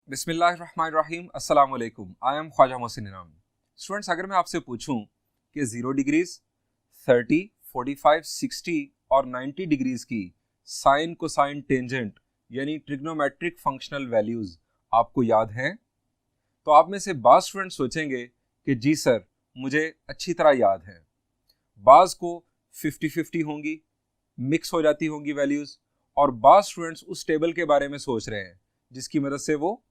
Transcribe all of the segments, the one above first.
बिस्मिल्लाहिर्रहमानिर्रहीम, अस्सलाम वालेकुम। आई एम ख्वाजा मोहसिन इनाम। स्टूडेंट्स, अगर मैं आपसे पूछूं कि 0 डिग्रीज, 30, 45, 60 और 90 डिग्रीज की साइन कोसाइन टेंजेंट यानी ट्रिग्नोमेट्रिक फंक्शनल वैल्यूज आपको याद हैं, तो आप में से बाज़ स्टूडेंट सोचेंगे कि जी सर, मुझे अच्छी तरह याद है। बाज़ को 50-50 होंगी, मिक्स हो जाती होंगी वैल्यूज, और बाज़ स्टूडेंट्स उस टेबल के बारे में सोच रहे हैं जिसकी मदद से वो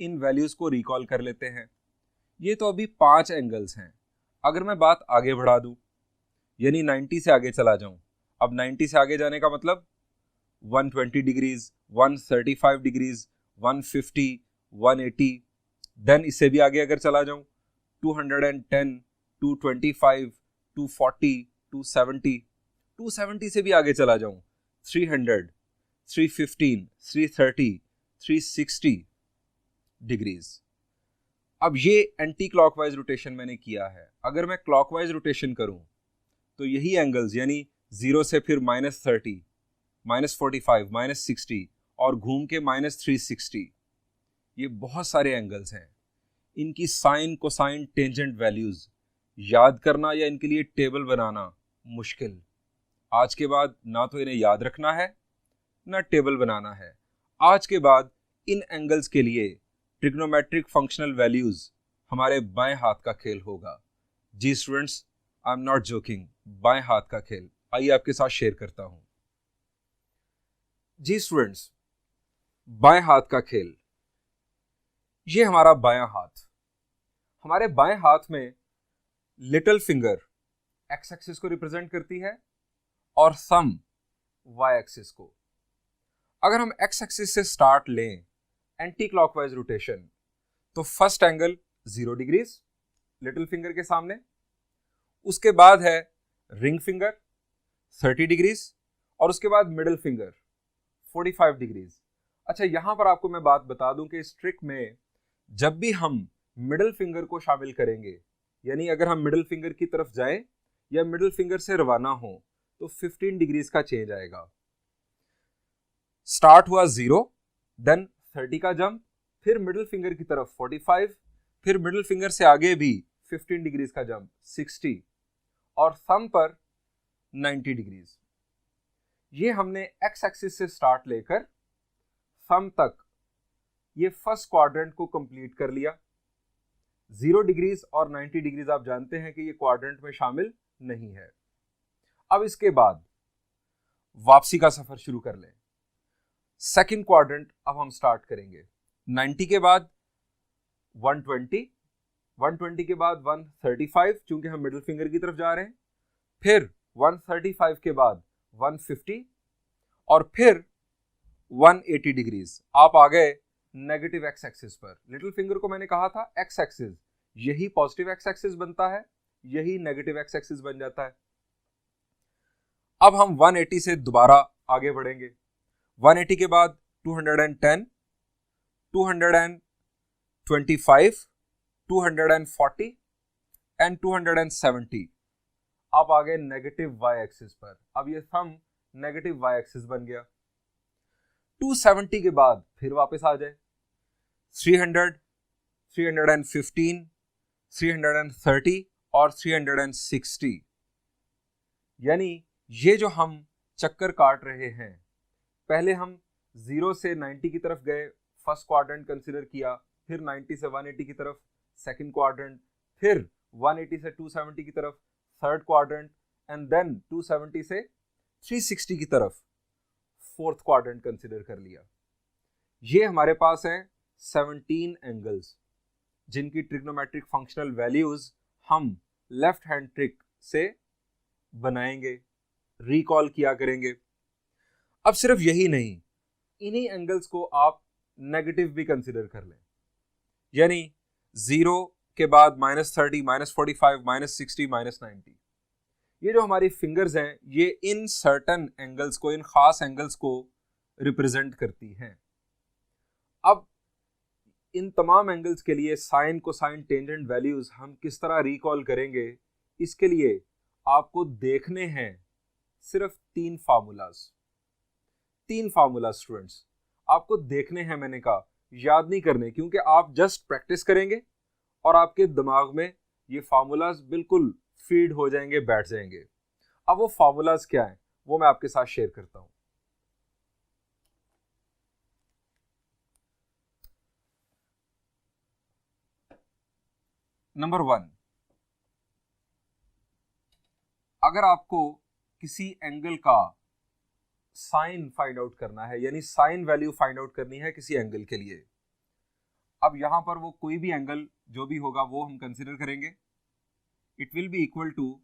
इन वैल्यूज को रिकॉल कर लेते हैं। ये तो अभी 5 एंगल्स हैं। अगर मैं बात आगे बढ़ा दूं, यानी 90 से आगे चला जाऊं, अब 90 से आगे जाने का मतलब 120 डिग्रीज, 135 डिग्रीज, 150, 180, देन इससे भी आगे अगर चला जाऊं 210, 225, 240, 270, 270 से भी आगे चला जाऊं 300, 315, 330, 360 डिग्रीज। अब ये एंटी क्लॉकवाइज रोटेशन मैंने किया है। अगर मैं क्लॉकवाइज रोटेशन करूं तो यही एंगल्स यानी 0 से फिर -30, -45, -60 और घूम के -360, ये बहुत सारे एंगल्स हैं। इनकी साइन कोसाइन टेंजेंट वैल्यूज याद करना या इनके लिए टेबल बनाना मुश्किल। आज के बाद ना तो इन्हें याद रखना है ना टेबल बनाना है। आज के बाद इन एंगल्स के लिए ट्रिग्नोमेट्रिक फंक्शनल वैल्यूज हमारे बाएं हाथ का खेल होगा। जी students, I am not joking, बाएं हाथ का खेल। आइए आपके साथ शेयर करता हूं। जी स्टूडेंट्स, बाएं हाथ का खेल, ये हमारा बायां हाथ। हमारे बाएं हाथ में लिटिल फिंगर एक्स एक्सिस को रिप्रेजेंट करती है और थंब वाई एक्सिस को। अगर हम एक्स एक्सिस से स्टार्ट लें एंटी क्लॉकवाइज रोटेशन, तो first angle 0 degrees little finger के सामने, उसके बाद है रिंग फिंगर 30 डिग्रीज और उसके बाद मिडिल फिंगर 45 डिग्रीज। अच्छा, यहां पर आपको मैं बात बता दूं कि इस ट्रिक में जब भी हम मिडिल फिंगर को शामिल करेंगे, यानी अगर हम मिडिल फिंगर की तरफ जाएं या मिडिल फिंगर से रवाना हो, तो 15 डिग्रीज का चेंज आएगा। स्टार्ट हुआ 0, देन 30 का जंप, फिर मिडिल फिंगर की तरफ 45, फिर मिडिल फिंगर से आगे भी 15 डिग्रीज का जंप 60 और थंब पर 90 डिग्रीज। ये हमने एक्स एक्सिस से स्टार्ट लेकर थंब तक ये फर्स्ट क्वाड्रेंट को कंप्लीट कर लिया। 0 डिग्रीज और 90 डिग्रीज आप जानते हैं कि ये क्वाड्रेंट में शामिल नहीं है। अब इसके बाद वापसी का सफर शुरू कर लें। सेकंड क्वाड्रेंट अब हम स्टार्ट करेंगे। 90 के बाद 120, 120 के बाद 135, चूंकि हम मिडिल फिंगर की तरफ जा रहे हैं, फिर 135 के बाद 150 और फिर 180 डिग्रीज। आप आ गए नेगेटिव एक्स एक्सिस पर। लिटिल फिंगर को मैंने कहा था एक्स एक्सिस, यही पॉजिटिव एक्स एक्सिस बनता है, यही नेगेटिव एक्स एक्सिस बन जाता है। अब हम 180 से दोबारा आगे बढ़ेंगे। 180 के बाद 210, 225, 240 एंड 270। आप आ गए नेगेटिव वाई एक्सिस पर। अब ये थंब नेगेटिव वाई एक्सिस बन गया। 270 के बाद फिर वापस आ जाए 300, 315, 330 और 360। यानी ये जो हम चक्कर काट रहे हैं, पहले हम 0 से 90 की तरफ गए, फर्स्ट क्वाड्रेंट कंसीडर किया, फिर 90 से 180 की तरफ सेकंड क्वाड्रेंट, फिर 180 से 270 की तरफ थर्ड क्वाड्रेंट, एंड देन 270 से 360 की तरफ फोर्थ क्वाड्रेंट कंसीडर कर लिया। ये हमारे पास है 17 एंगल्स जिनकी ट्रिग्नोमेट्रिक फंक्शनल वैल्यूज हम लेफ्ट हैंड ट्रिक से बनाएंगे, रिकॉल किया करेंगे। अब सिर्फ यही नहीं, इन्हीं एंगल्स को आप नेगेटिव भी कंसीडर कर लें, यानी 0 के बाद -30, -45, -60, -90। ये जो हमारी फिंगर्स हैं, ये इन सर्टन एंगल्स को, इन खास एंगल्स को रिप्रेजेंट करती हैं। अब इन तमाम एंगल्स के लिए साइन कोसाइन टेंजेंट वैल्यूज हम किस तरह रिकॉल करेंगे, इसके लिए आपको देखने हैं सिर्फ 3 फार्मूलाज। 3 फार्मूला स्टूडेंट्स आपको देखने हैं। मैंने कहा याद नहीं करने, क्योंकि आप जस्ट प्रैक्टिस करेंगे और आपके दिमाग में ये फार्मूलाज बिल्कुल फीड हो जाएंगे, बैठ जाएंगे। अब वो फार्मूलाज क्या हैं वो मैं आपके साथ शेयर करता हूं। नंबर 1, अगर आपको किसी एंगल का साइन फाइंड आउट करना है, यानी साइन वैल्यू फाइंड आउट करनी है किसी एंगल के लिए, अब यहां पर वो कोई भी एंगल जो भी होगा वो हम कंसीडर करेंगे। It will be equal to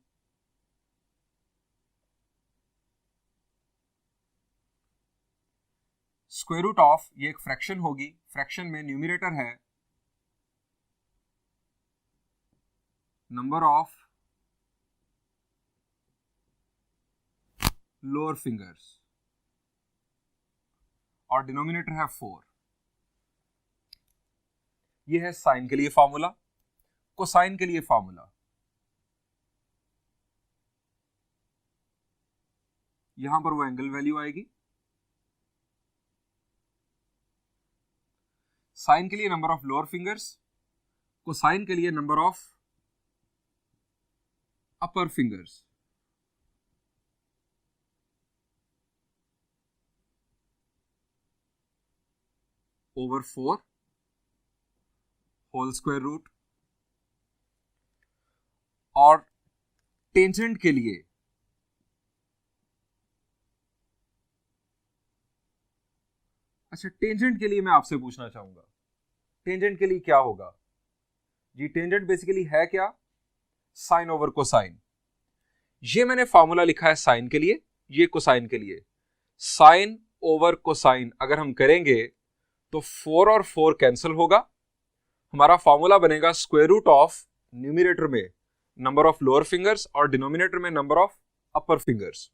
square root of, ये एक फ्रैक्शन होगी, फ्रैक्शन में न्यूमरेटर है नंबर ऑफ लोअर फिंगर्स और डिनोमिनेटर है 4। ये है साइन के लिए फॉर्मूला। कोसाइन के लिए फॉर्मूला, यहां पर वो एंगल वैल्यू आएगी। साइन के लिए number of lower fingers, cosine के लिए number of upper fingers. Over 4 whole square root. और टेंजेंट के लिए अच्छा, टेंजेंट के लिए मैं आपसे पूछना चाहूंगा, टेंजेंट के लिए क्या होगा जी? टेंजेंट बेसिकली है क्या? Sine over cosine. ये मैंने फॉर्मूला लिखा है साइन के लिए, ये कोसाइन के लिए। साइन ओवर कोसाइन अगर हम करेंगे तो 4 और 4 कैंसिल होगा, हमारा फॉर्मूला बनेगा स्क्वायर रूट ऑफ न्यूमरेटर में नंबर ऑफ लोअर फिंगर्स और डिनोमिनेटर में number of upper fingers.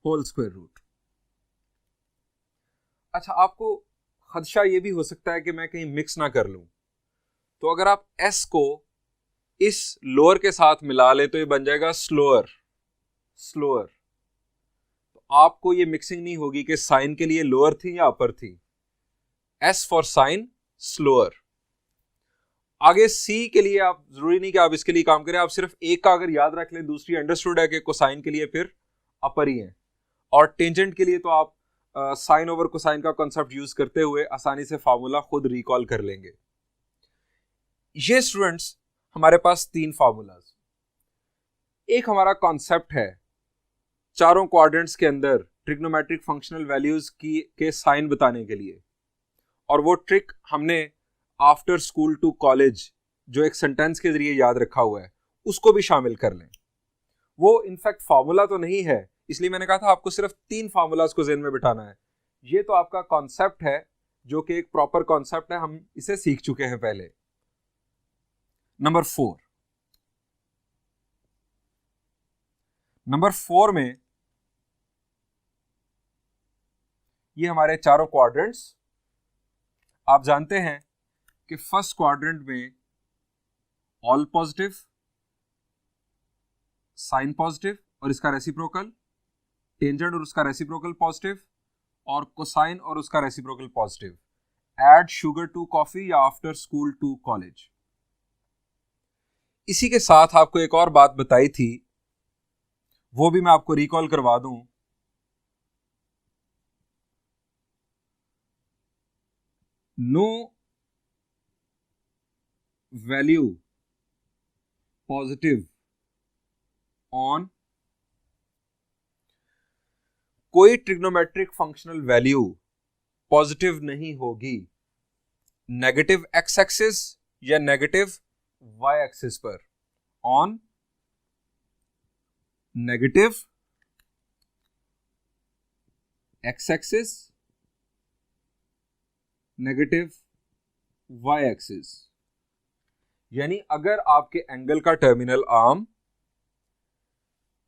Whole square root. अच्छा, आपको खदशा ये भी हो सकता है कि मैं कहीं मिक्स ना कर लूं, तो अगर आप एस को इस लोअर के साथ मिला ले तो ये बन जाएगा स्लोअर। स्लोअर, तो आपको ये मिक्सिंग नहीं होगी कि साइन के लिए लोअर थी या अपर थी। S for sine, slower. आगे सी के लिए आप जरूरी नहीं कि आप इसके लिए काम करें, आप सिर्फ एक का अगर याद रख लें, दूसरी अंडरस्टूड है कि कोसाइन के लिए फिर अपर ही है। और टेंजेंट के लिए तो आप साइन ओवर कोसाइन का कॉन्सेप्ट यूज करते हुए आसानी से फार्मूला खुद रिकॉल कर लेंगे। ये स्टूडेंट्स हमारे पास 3 फार्मूलाज। एक हमारा कॉन्सेप्ट है चारों क्वाड्रेंट्स के अंदर ट्रिग्नोमेट्रिक फंक्शनल वैल्यूज की के साइन बताने के लिए, और वो ट्रिक हमने आफ्टर स्कूल टू कॉलेज जो एक सेंटेंस के जरिए याद रखा हुआ है उसको भी शामिल कर लें। वो इनफैक्ट फार्मूला तो नहीं है, इसलिए मैंने कहा था आपको सिर्फ 3 फार्मूलाज को ज़हन में बिठाना है। ये तो आपका कॉन्सेप्ट है जो कि एक प्रॉपर कॉन्सेप्ट है, हम इसे सीख चुके हैं पहले। नंबर 4 में ये हमारे चारों क्वाड्रेंट्स, आप जानते हैं कि फर्स्ट क्वाड्रेंट में ऑल पॉजिटिव, साइन पॉजिटिव और इसका रेसिप्रोकल, टेंजेंट और उसका रेसिप्रोकल पॉजिटिव, और कोसाइन और उसका reciprocal positive. Add sugar to coffee या आफ्टर स्कूल टू कॉलेज। इसी के साथ आपको एक और बात बताई थी, वो भी मैं आपको रिकॉल करवा दूं। नो वैल्यू पॉजिटिव ऑन, कोई ट्रिग्नोमेट्रिक फंक्शनल वैल्यू पॉजिटिव नहीं होगी नेगेटिव एक्स एक्सिस या नेगेटिव वाई एक्सिस पर। On negative x axis, negative Y axis. यानी अगर आपके एंगल का terminal arm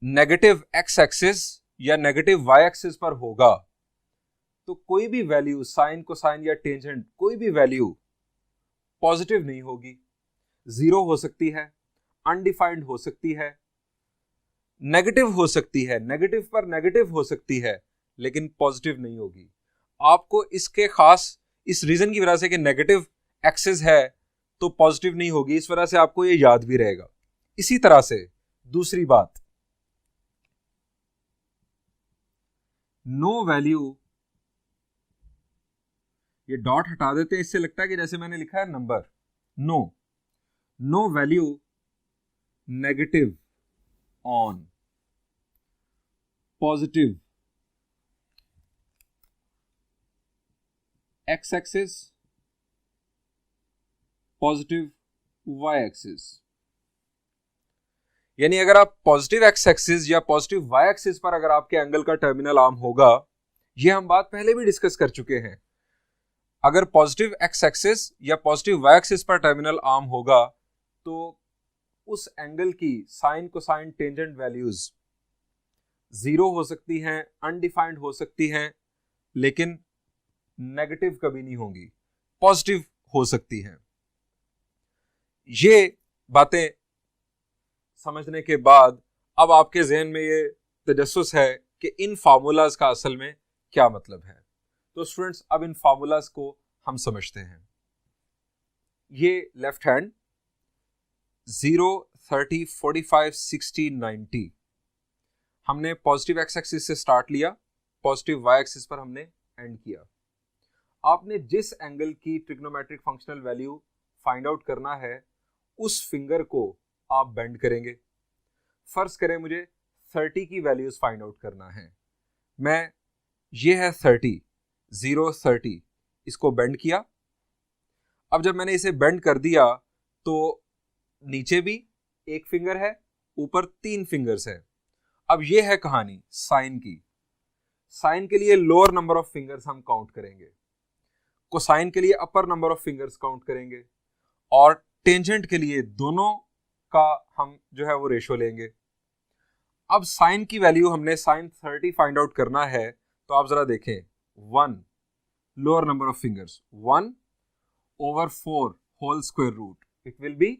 negative x axis या नेगेटिव वाई एक्सिस पर होगा तो कोई भी वैल्यू साइन कोसाइन या टेंजेंट कोई भी वैल्यू पॉजिटिव नहीं होगी, जीरो हो सकती है, अनडिफाइंड हो सकती है, नेगेटिव हो सकती है, नेगेटिव पर नेगेटिव हो सकती है, लेकिन पॉजिटिव नहीं होगी। आपको इसके खास इस रीजन की वजह से कि नेगेटिव एक्सिस है तो पॉजिटिव नहीं होगी, इस वजह से आपको ये याद भी रहेगा। इसी तरह से दूसरी बात, नो वैल्यू, ये डॉट हटा देते हैं, इससे लगता है कि जैसे मैंने लिखा है number. No value negative on positive x axis, positive Y axis. यानी अगर आप पॉजिटिव एक्स एक्सिस या पॉजिटिव वाई एक्सिस पर अगर आपके एंगल का टर्मिनल आर्म होगा, ये हम बात पहले भी डिस्कस कर चुके हैं, अगर पॉजिटिव एक्स एक्सिस या पॉजिटिव वाई एक्सिस पर टर्मिनल आर्म होगा तो उस एंगल की sine cosine tangent values zero हो सकती हैं, अनडिफाइंड हो सकती हैं, लेकिन नेगेटिव कभी नहीं होंगी, पॉजिटिव हो सकती हैं। ये बातें समझने के बाद अब आपके जहन में ये तजस्सुस है कि इन फार्मूलाज का असल में क्या मतलब है। तो स्टूडेंट्स अब इन फार्मूलाज को हम समझते हैं। ये लेफ्ट हैंड 0, 30, 45, 60, 90 हमने पॉजिटिव एक्स एक्सिस से स्टार्ट लिया, पॉजिटिव वाई एक्सिस पर हमने एंड किया। आपने जिस एंगल की trigonometric functional value find out करना है उस फिंगर को आप बेंड करेंगे। फर्ज करें मुझे 30 की वैल्यूज फाइंड आउट करना है, मैं ये है 30, 0, 30, इसको बेंड किया। अब जब मैंने इसे बेंड कर दिया तो नीचे भी एक फिंगर है, ऊपर 3 फिंगर्स है। अब ये है कहानी साइन की। साइन के लिए लोअर नंबर ऑफ फिंगर्स हम काउंट करेंगे, कोसाइन के लिए अपर नंबर ऑफ फिंगर्स काउंट करेंगे, और टेंजेंट के लिए दोनों का हम जो है वो रेशो लेंगे। अब साइन की वैल्यू हमने साइन 30 फाइंड आउट करना है, तो आप जरा देखें 1 lower number of fingers 1 over 4 whole square root, it will be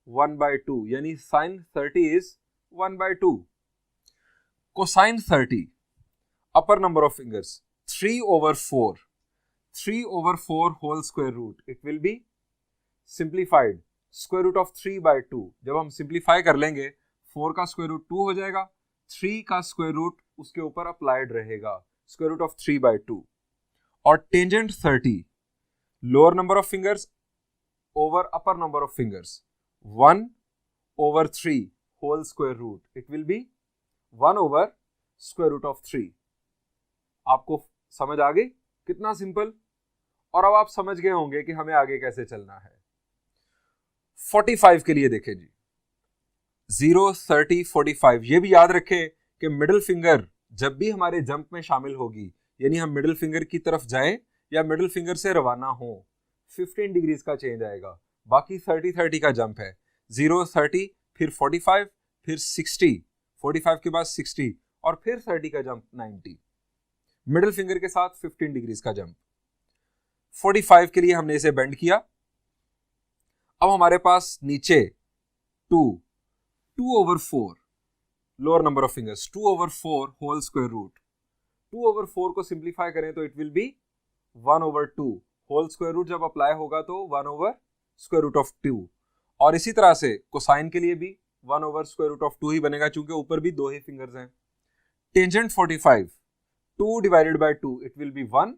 1/2, यानी sine 30 is 1/2। Cosine 30 upper number of fingers 3 over 4, 3 over 4 whole square root, it will be simplified square root of 3/2। जब हम simplify कर लेंगे 4 का square root 2 हो जाएगा, 3 का square root उसके ऊपर अप्लाइड रहेगा, स्क्वायर रूट ऑफ 3/2। और tangent 30 lower number of fingers over upper number of fingers 1 over 3 whole square root, it will be 1 over square root of 3। आपको समझ आ गई? कितना सिंपल। और अब आप समझ गए होंगे कि हमें आगे कैसे चलना है। 45 के लिए देखें जी, 0, 30, 45। ये भी याद रखें कि मिडिल फिंगर जब भी हमारे जंप में शामिल होगी, यानी हम मिडिल फिंगर की तरफ जाएं या मिडिल फिंगर से रवाना हो, 15 डिग्रीज का चेंज आएगा। बाकी 30 का जंप है, 0, 30, फिर 45, फिर 60, 45 के बाद 60 और फिर 30 का जंप 90। मिडिल फिंगर के साथ 15 डिग्रीज का जंप। 45 के लिए हमने इसे बेंड किया। अब हमारे पास नीचे 2 over 4 lower number of fingers 2 over 4 whole square root. 2 over 4 को सिंप्लीफाई करें तो it will be 1 over 2 whole square root, जब अप्लाई होगा तो 1 over स्क्वायर रूट ऑफ 2। और इसी तरह से कोसाइन के लिए भी 1 over स्क्वायर रूट ऑफ 2 ही बनेगा, चूंकि ऊपर भी 2 ही फिंगर्स हैं। Tangent 45 2 divided by 2, it will be 1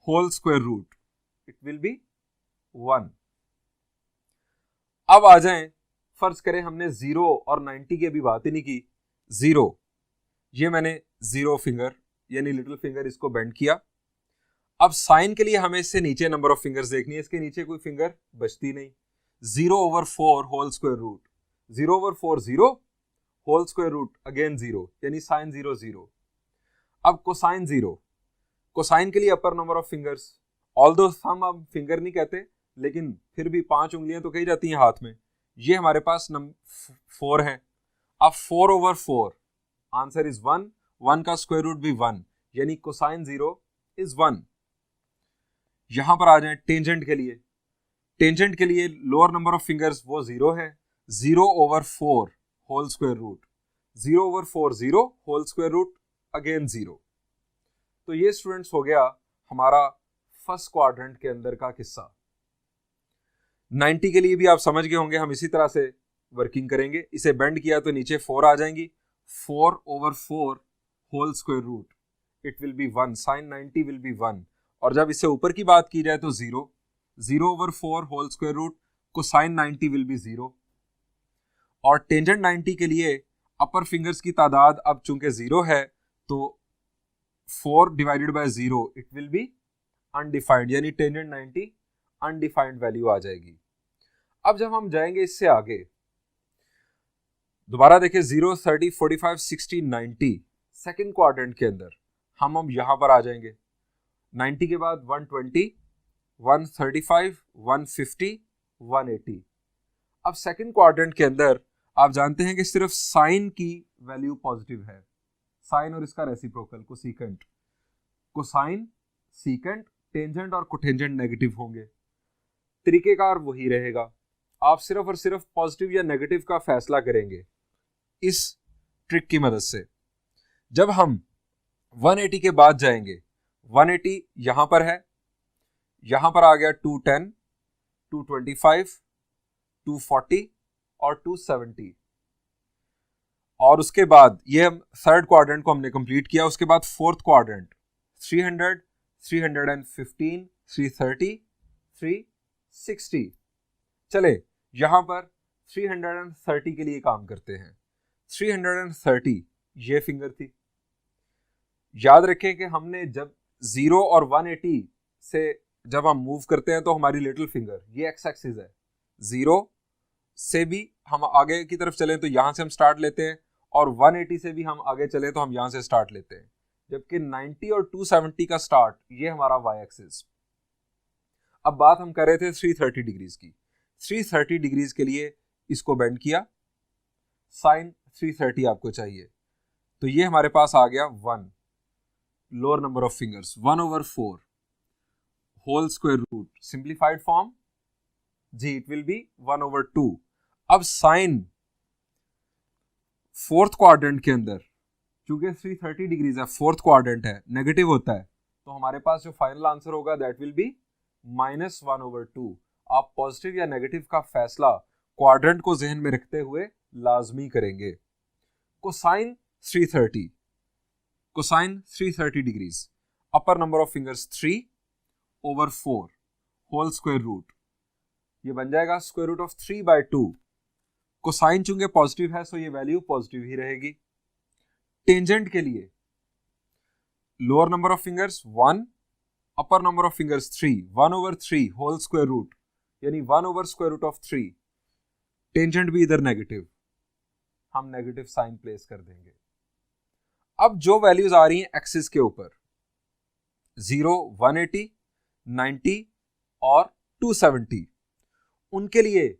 whole square root, it will be 1। अब आ जाएं, फर्ज करें हमने 0 और 90 की अभी बात ही नहीं की। 0, ये मैंने 0 फिंगर यानी लिटिल फिंगर इसको बेंड किया। अब साइन के लिए हमें इससे नीचे नंबर ऑफ फिंगर्स देखनी है, इसके नीचे कोई फिंगर बचती नहीं। 0 over 4 whole square root, 0 over 4 0 whole square root again 0, यानी साइन 0 0। अब कोसाइन 0, कोसाइन के लिए अपर नंबर ऑफ फिंगर्स, ऑल्दो हम अब फिंगर नहीं कहते लेकिन फिर भी 5 उंगलियां तो कही जाती हैं हाथ में, ये हमारे पास 4 है। अब 4/4, आंसर इज 1, 1 का स्क्वायर रूट भी 1, यानी कोसाइन 0 इज 1। यहां पर आ जाए टेंजेंट के लिए। टेंजेंट के लिए लोअर नंबर ऑफ फिंगर्स वो 0 है, 0/4 whole square root, 0/4 0 whole square root again 0। तो ये स्टूडेंट्स हो गया हमारा फर्स्ट क्वाड्रेंट के अंदर का किस्सा। 90 के लिए भी आप समझ गए होंगे, हम इसी तरह से वर्किंग करेंगे। इसे बेंड किया तो नीचे 4 आ जाएंगी, 4/4 whole square root, it will be 1, sine 90 will be 1। और जब इससे ऊपर की बात की जाए तो 0, 0/4 whole square root, cosine 90 will be 0। और टेंजेंट 90 के लिए अपर फिंगर्स की तादाद अब चूंकि 0 है तो 4 divided by 0 it will B undefined, यानी टेंजेंट 90 अनडिफाइंड वैल्यू आ जाएगी। अब जब हम जाएंगे इससे आगे, दोबारा देखिए 0, 30, 45, 60, 90 सेकेंड क्वाड्रेंट के अंदर हम अब यहां पर आ जाएंगे। 90 के बाद 120, 135, 150, 180। अब सेकेंड क्वाड्रेंट के अंदर आप जानते हैं कि सिर्फ साइन की वैल्यू पॉजिटिव है, साइन और इसका reciprocal cosecant, cosine, secant, tangent और कोटेंजेंट नेगेटिव होंगे। तरीकेकार वही रहेगा, आप सिर्फ और सिर्फ पॉजिटिव या नेगेटिव का फैसला करेंगे इस ट्रिक की मदद से। जब हम 180 के बाद जाएंगे, 180 यहां पर है, यहां पर आ गया 210, 225, 240 और 270। और उसके बाद ये थर्ड क्वाड्रेंट को हमने कंप्लीट किया। उसके बाद फोर्थ क्वाड्रेंट 300, 315, 330, 360। चले यहां पर 330 के लिए काम करते हैं। 330 ये फिंगर थी। याद रखें कि हमने जब 0 और 180 से जब हम मूव करते हैं तो हमारी लिटिल फिंगर ये एक्स एक्सिस है। 0 से भी हम आगे की तरफ चलें तो यहां से हम स्टार्ट लेते हैं, और 180 से भी हम आगे चलें तो हम यहां से स्टार्ट लेते हैं। जबकि 90 और 270 का स्टार्ट ये हमारा वाई एक्सिस। अब बात हम कर रहे थे 330 डिग्रीज की। 330 डिग्रीज के लिए इसको बेंड किया, साइन 330 आपको चाहिए, तो ये हमारे पास आ गया 1, lower number of fingers 1/4 whole square root, simplified form जी इट विल बी 1/2। अब साइन फोर्थ क्वाड्रेंट के अंदर, क्योंकि 330 डिग्रीज है, फोर्थ क्वाड्रेंट है, नेगेटिव होता है, तो हमारे पास जो फाइनल आंसर होगा दैट विल बी -1/2। आप पॉजिटिव या नेगेटिव का फैसला क्वाड्रेंट को जहन में रखते हुए लाजमी करेंगे। Cosine 330, cosine 330 degrees, upper number of fingers 3/4 whole square root, ये बन जाएगा स्क्वायर रूट ऑफ 3/2। कोसाइन चूंकि पॉजिटिव है सो ये वैल्यू पॉजिटिव ही रहेगी। टेंजेंट के लिए lower number of fingers 1, upper number of fingers 3, 1/3 whole square root, यानी 1/√3। टेंजेंट भी इधर नेगेटिव, हम नेगेटिव साइन प्लेस कर देंगे। अब जो वैल्यूज आ रही हैं एक्सिस के ऊपर 0, 180, 90 और 270, उनके लिए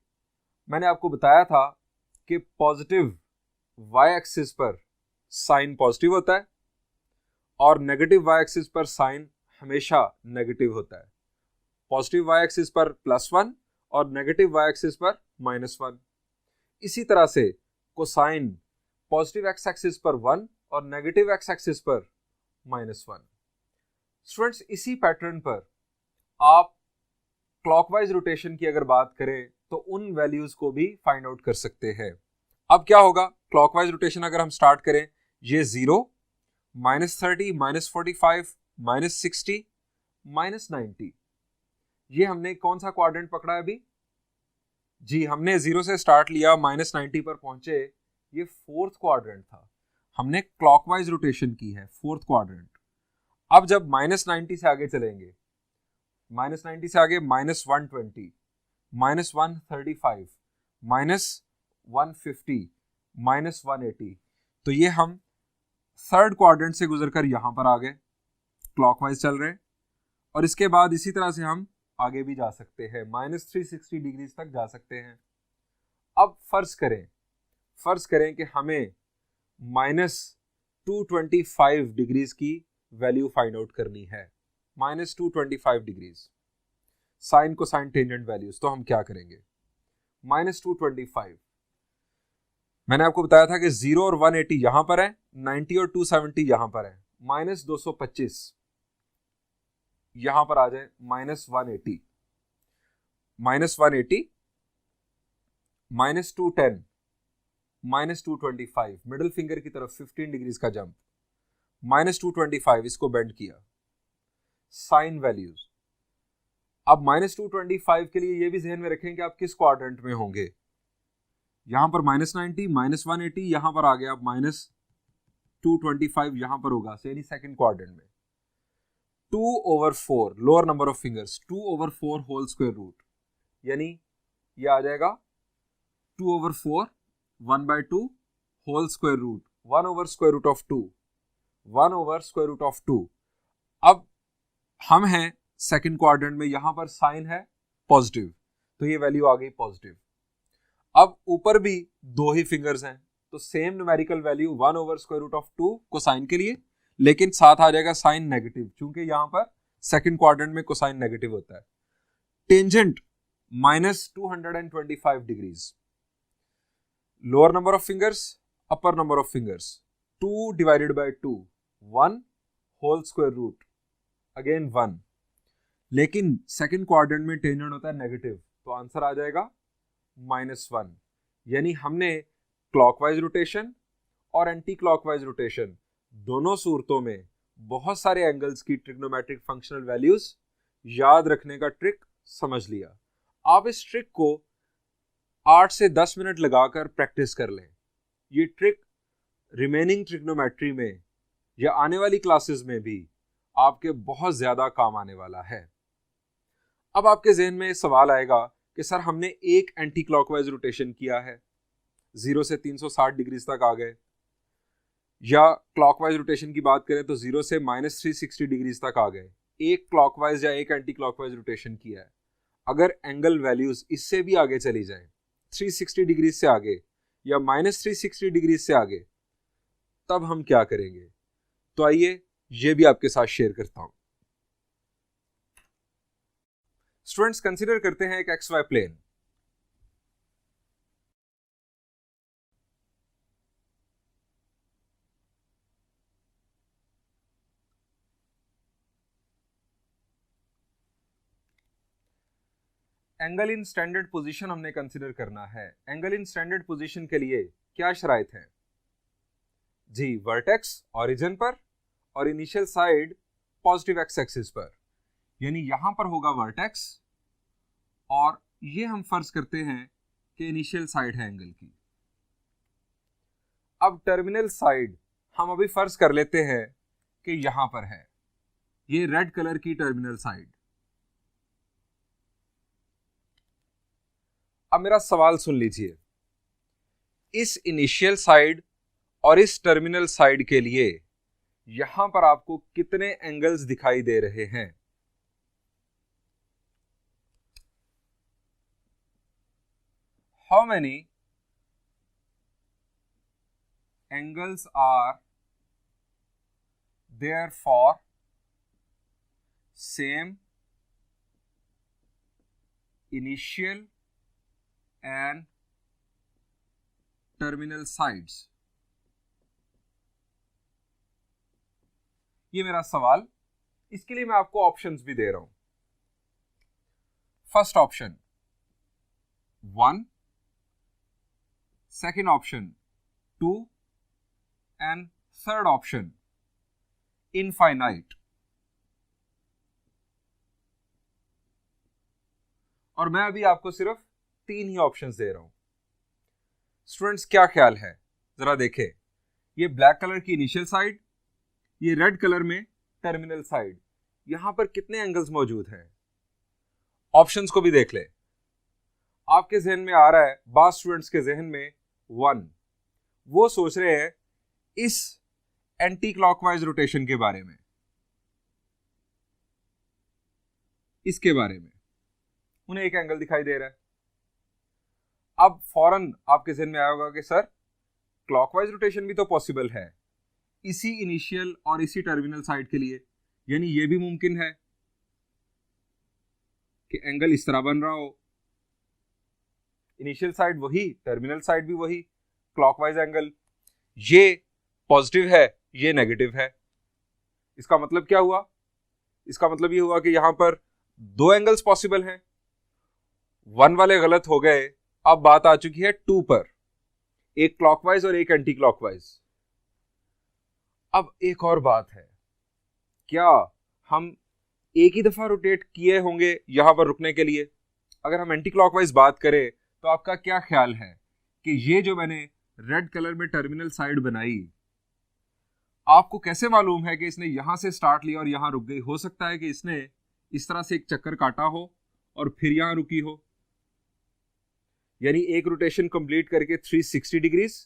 मैंने आपको बताया था कि पॉजिटिव वाई एक्सिस पर साइन पॉजिटिव होता है और नेगेटिव वाई एक्सिस पर साइन हमेशा नेगेटिव होता है। पॉजिटिव वाई एक्सिस पर +1 और नेगेटिव वाई एक्सिस पर -1। इसी तरह से कोसाइन पॉजिटिव एक्स एक्सिस पर 1 और नेगेटिव एक्स एक्सिस पर -1। स्टूडेंट्स, इसी पैटर्न पर आप क्लॉकवाइज रोटेशन की अगर बात करें तो उन वैल्यूज को भी फाइंड आउट कर सकते हैं। अब क्या होगा, क्लॉकवाइज रोटेशन अगर हम स्टार्ट करें, ये 0, -30, -45, -60, -90, ये हमने कौन सा क्वाड्रेंट पकड़ा है अभी? जी, हमने 0 से स्टार्ट लिया, -90 पर पहुंचे, ये फोर्थ क्वाड्रेंट था। हमने क्लॉकवाइज रोटेशन की है, फोर्थ क्वाड्रेंट। अब जब -90 से आगे चलेंगे, -90 से आगे -120, -135, -150, -180, तो ये हम थर्ड क्वाड्रेंट से गुजरकर यहां पर आ गए, क्लॉकवाइज चल रहे हैं। और इसके बाद इसी तरह से हम आगे भी जा सकते हैं, -360 डिग्री तक जा सकते हैं। अब फर्ज करें फर्ज करें कि हमें -225 डिग्रीज की वैल्यू फाइंड आउट करनी है, -225 डिग्रीज साइन को साइन टेंजेंट वैल्यूज। तो हम क्या करेंगे? -225, मैंने आपको बताया था कि 0 और 180 यहां पर है, 90 और 270 यहां पर है, -225 यहां पर आ जाए, -180, -180, -210, -225, मिडिल फिंगर की तरफ 15 डिग्रीज का जंप, -225, इसको बेंड किया, साइन वैल्यूज। अब -225 के लिए ये भी ध्यान में रखें कि आप किस क्वाड्रेंट में होंगे। यहां पर -90, -180, यहां पर आ गया, आप -225 यहां पर होगा, यानी सेकंड क्वाड्रेंट में। 2/4 lower number of fingers, 2/4 whole square root, यानी ये आ जाएगा 2/4 1/2 होल स्क्वायर रूट, 1/√2, 1/√2। अब हम हैं सेकंड क्वाड्रेंट में, यहां पर साइन है पॉजिटिव, तो ये वैल्यू आ गई पॉजिटिव। अब ऊपर भी दो ही फिंगर्स हैं, तो सेम न्यूमेरिकल वैल्यू 1/√2 कोसाइन के लिए, लेकिन साथ आ जाएगा साइन नेगेटिव, क्योंकि यहां पर सेकंड क्वाड्रेंट में कोसाइन नेगेटिव होता है। Tangent -225 degrees, lower number of fingers, upper number of fingers, 2 divided by 2, 1 whole square root, again 1, लेकिन सेकंड क्वाड्रेंट में टेंजेंट होता है नेगेटिव, तो आंसर आ जाएगा -1। यानी हमने क्लॉकवाइज रोटेशन और एंटी क्लॉकवाइज रोटेशन दोनों सूरतों में बहुत सारे एंगल्स की ट्रिग्नोमेट्रिक फंक्शनल वैल्यूज याद रखने का ट्रिक समझ लिया। आप इस ट्रिक को 8 से 10 मिनट लगाकर प्रैक्टिस कर लें। ये ट्रिक रिमेनिंग ट्रिग्नोमेट्री में या आने वाली क्लासेस में भी आपके बहुत ज्यादा काम आने वाला है। अब आपके जहन में सवाल आएगा कि सर हमने एक एंटी क्लॉकवाइज रोटेशन किया है, 0 से 360 डिग्री तक आ गए, या क्लॉकवाइज रोटेशन की बात करें तो 0 से -360 डिग्री तक आ गए, एक क्लॉकवाइज या एक एंटी क्लॉकवाइज रोटेशन किया है। अगर एंगल वैल्यूज इससे भी आगे चली जाएं, 360 डिग्री से आगे या -360 डिग्री से आगे, तब हम क्या करेंगे? तो आइए ये भी आपके साथ शेयर करता हूं। स्टूडेंट्स, कंसीडर करते हैं एक XY plane. Angle in standard position हमने कंसीडर करना है। एंगल इन स्टैंडर्ड पोजीशन के लिए क्या शराइत है जी? वर्टेक्स ओरिजिन पर और initial side positive x axis पर, यानी यहां पर होगा वर्टेक्स और ये हम फर्ज करते हैं कि इनिशियल साइड है एंगल की। अब टर्मिनल साइड हम अभी फर्ज कर लेते हैं कि यहां पर है, ये रेड कलर की टर्मिनल साइड। अब मेरा सवाल सुन लीजिए, इस इनिशियल साइड और इस टर्मिनल साइड के लिए यहां पर आपको कितने एंगल्स दिखाई दे रहे हैं? How many angles are there for same initial and terminal sides? ये मेरा सवाल। इसके लिए मैं आपको ऑप्शंस भी दे रहा हूं। First option 1, second option 2 and third option infinite. और मैं अभी आपको सिर्फ 3 ही ऑप्शंस दे रहा हूं। स्टूडेंट्स, क्या ख्याल है? जरा देखें, ये ब्लैक कलर की इनिशियल साइड, ये रेड कलर में टर्मिनल साइड, यहां पर कितने एंगल्स मौजूद हैं? ऑप्शंस को भी देख ले। आपके जहन में आ रहा है, बास स्टूडेंट्स के जहन में 1, वो सोच रहे हैं इस एंटी क्लॉकवाइज रोटेशन के बारे में, इसके बारे में उन्हें एक एंगल दिखाई दे रहा है। अब फौरन आपके जहन में आया होगा कि सर क्लॉकवाइज रोटेशन भी तो पॉसिबल है इसी इनिशियल और इसी टर्मिनल साइड के लिए, यानी ये भी मुमकिन है कि एंगल इस तरह बन रहा हो, इनिशियल साइड वही, टर्मिनल साइड भी वही, क्लॉकवाइज एंगल, ये पॉजिटिव है, ये नेगेटिव है। इसका मतलब क्या हुआ? इसका मतलब ये हुआ कि यहां पर दो एंगल्स पॉसिबल हैं, वन वाले गलत हो गए, अब बात आ चुकी है टू पर, एक क्लॉकवाइज और एक एंटी क्लॉकवाइज। अब एक और बात है, क्या हम एक ही दफा रोटेट किए होंगे यहां पर रुकने के लिए? अगर हम एंटी क्लॉकवाइज बात करें तो आपका क्या ख्याल है कि ये जो मैंने रेड कलर में टर्मिनल साइड बनाई, आपको कैसे मालूम है कि इसने यहां से स्टार्ट लिया और यहां रुक गई? हो सकता है कि इसने इस तरह से एक चक्कर काटा हो और फिर यहां रुकी हो, यानी एक रोटेशन कंप्लीट करके 360 डिग्रीज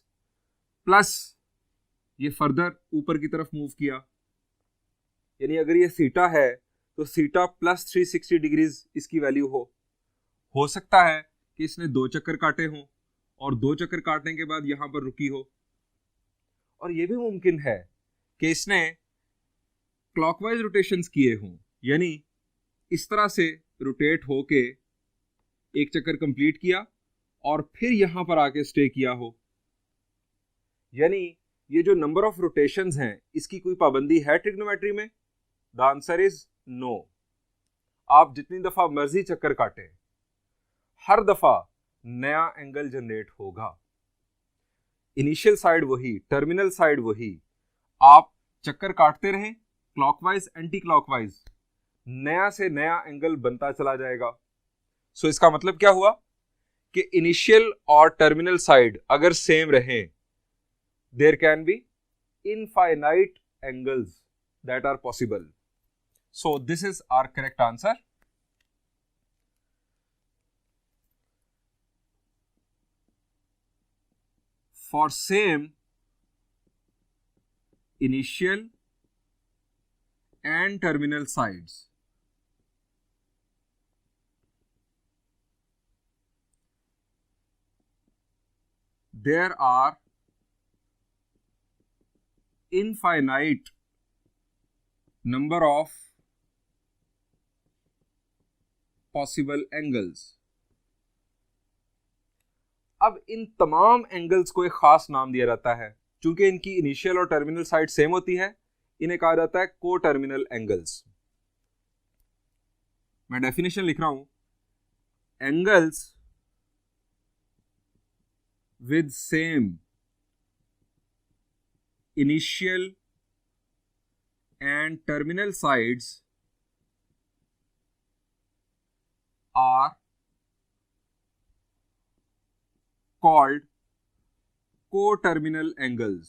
प्लस ये फर्दर ऊपर की तरफ मूव किया, यानी अगर ये थीटा है तो थीटा प्लस 360 डिग्रीज इसकी वैल्यू हो सकता है कि इसने दो चक्कर काटे हों और दो चक्कर काटने के बाद यहां पर रुकी हो, और यह भी मुमकिन है कि इसने क्लॉकवाइज रोटेशंस किए हों, यानी इस तरह से रोटेट होके एक चक्कर कंप्लीट किया और फिर यहां पर आके स्टे किया हो। यानी ये जो नंबर ऑफ रोटेशंस हैं इसकी कोई पाबंदी है ट्रिग्नोमेट्री में? The answer is no. आप जितनी दफा मर्जी चक्कर काटें, हर दफा नया एंगल जनरेट होगा, इनिशियल साइड वही, टर्मिनल साइड वही, आप चक्कर काटते रहें क्लॉकवाइज एंटी क्लॉकवाइज, नया से नया एंगल बनता चला जाएगा। सो इसका मतलब क्या हुआ कि इनिशियल और टर्मिनल साइड अगर सेम रहे, there can be infinite angles that are possible. So this is our correct answer. For same initial and terminal sides, there are infinite number of possible angles। अब इन तमाम angles को एक खास नाम दिया जाता है, क्योंकि इनकी इनिशियल और टर्मिनल साइड सेम होती है, इन्हें कहा जाता है को टर्मिनल एंगल्स। मैं डेफिनेशन लिख रहा हूं, angles with same initial and terminal sides are called co-terminal angles।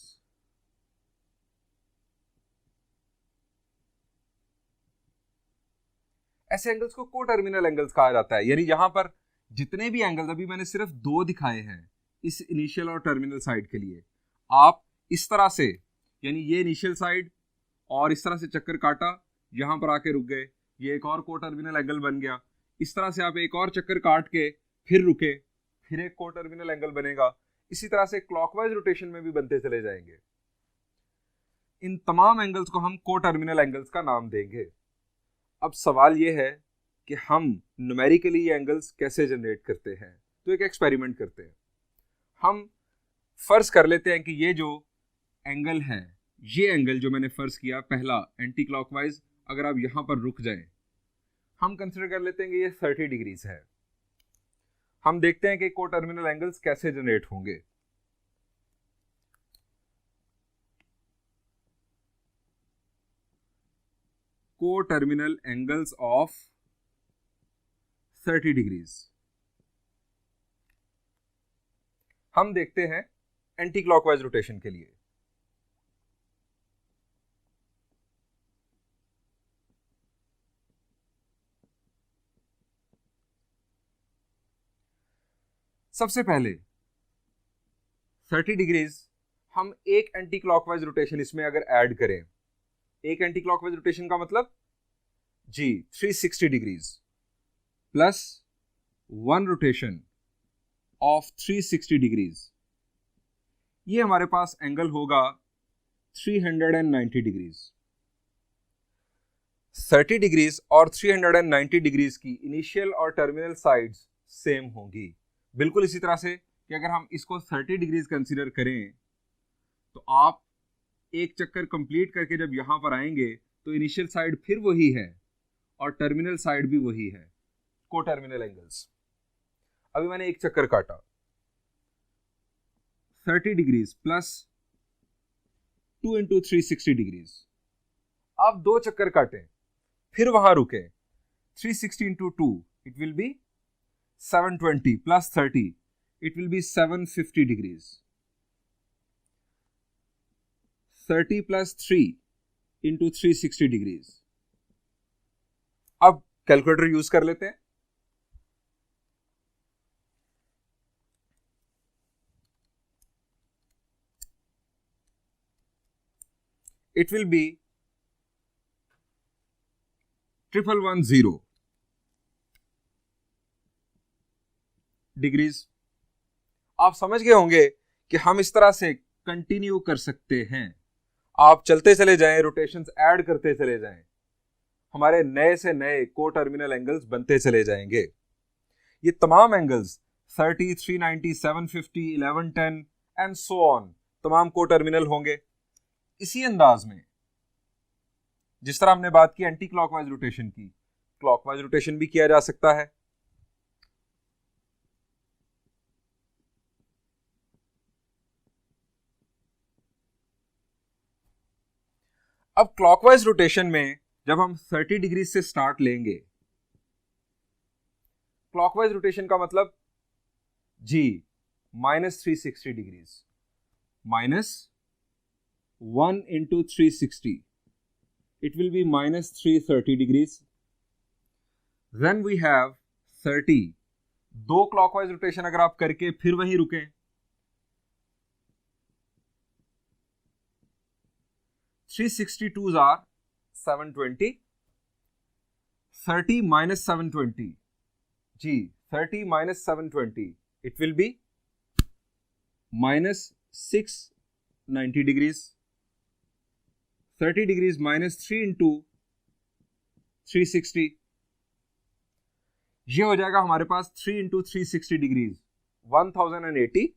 ऐसे एंगल्स को को-टर्मिनल एंगल्स कहा जाता है, यानी यहां पर जितने भी एंगल्स, अभी मैंने सिर्फ दो दिखाए हैं इस इनिशियल और टर्मिनल साइड के लिए, आप इस तरह से, यानी ये इनिशियल साइड और इस तरह से चक्कर काटा, यहां पर आके रुक गए, ये एक और को-टर्मिनल एंगल बन गया, इस तरह से आप एक और चक्कर काट के फिर रुके, फिर एक को-टर्मिनल एंगल बनेगा, इसी तरह से क्लॉकवाइज रोटेशन में भी बनते चले जाएंगे। इन तमाम एंगल्स को हम को-टर्मिनल एंगल्स का नाम देंगे। अब सवाल यह है कि हम न्यूमेरिकली ये एंगल्स कैसे जनरेट करते हैं, तो एक एक्सपेरिमेंट करते हैं। हम फर्ज कर लेते हैं कि ये जो एंगल है, ये एंगल जो मैंने फर्ज किया पहला एंटी क्लॉकवाइज, अगर आप यहां पर रुक जाएं, हम कंसिडर कर लेते हैं कि ये 30 डिग्रीज है। हम देखते हैं कि को-टर्मिनल एंगल्स कैसे जनरेट होंगे। को-टर्मिनल एंगल्स ऑफ 30 डिग्रीज। हम देखते हैं एंटी क्लॉकवाइज रोटेशन के लिए। सबसे पहले 30 डिग्रीज हम एक एंटी क्लॉकवाइज रोटेशन इसमें अगर ऐड करें, एक एंटी क्लॉकवाइज रोटेशन का मतलब जी 360 degrees plus one rotation of 360 degrees, ये हमारे पास एंगल होगा 390 डिग्रीज। 30 डिग्रीज और 390 डिग्रीज की इनिशियल और टर्मिनल साइड्स सेम होंगी। बिल्कुल इसी तरह से कि अगर हम इसको 30 डिग्रीज कंसीडर करें तो आप एक चक्कर कंप्लीट करके जब यहां पर आएंगे तो इनिशियल साइड फिर वही है और टर्मिनल साइड भी वही है, को टर्मिनल एंगल्स। अभी मैंने एक चक्कर काटा, 30 डिग्रीज प्लस 2 इंटू 360 डिग्रीज। आप दो चक्कर काटें फिर वहां रुके, 360 into 2 it will B 720 plus 30 it will B 750 degrees. 30 plus 3 into 360 degrees. अब कैलकुलेटर यूज कर लेते हैं। It will B 1110 degrees. आप समझ गए होंगे कि हम इस तरह से कंटिन्यू कर सकते हैं। आप चलते चले जाएं, रोटेशंस ऐड करते चले जाएं, हमारे नए से नए को टर्मिनल एंगल्स बनते चले जाएंगे। ये तमाम एंगल्स 30, 390, 750, 1110 एंड सो ऑन तमाम को टर्मिनल होंगे। इसी अंदाज में जिस तरह हमने बात की एंटी क्लॉकवाइज रोटेशन की, क्लॉकवाइज रोटेशन भी किया जा सकता है। अब क्लॉकवाइज रोटेशन में जब हम 30 डिग्री से स्टार्ट लेंगे, क्लॉकवाइज रोटेशन का मतलब जी -360 degrees, -1 into 360 it will be -330 degrees. Then we have 30. दो क्लॉकवाइज रोटेशन अगर आप करके फिर वहीं रुके, 362s are 720, 30 minus 720 ji 30 minus 720 it will be -690 degrees. 30 degrees minus 3 into 360, ये हो जाएगा हमारे पास 3 into 360 डिग्रीज 1080।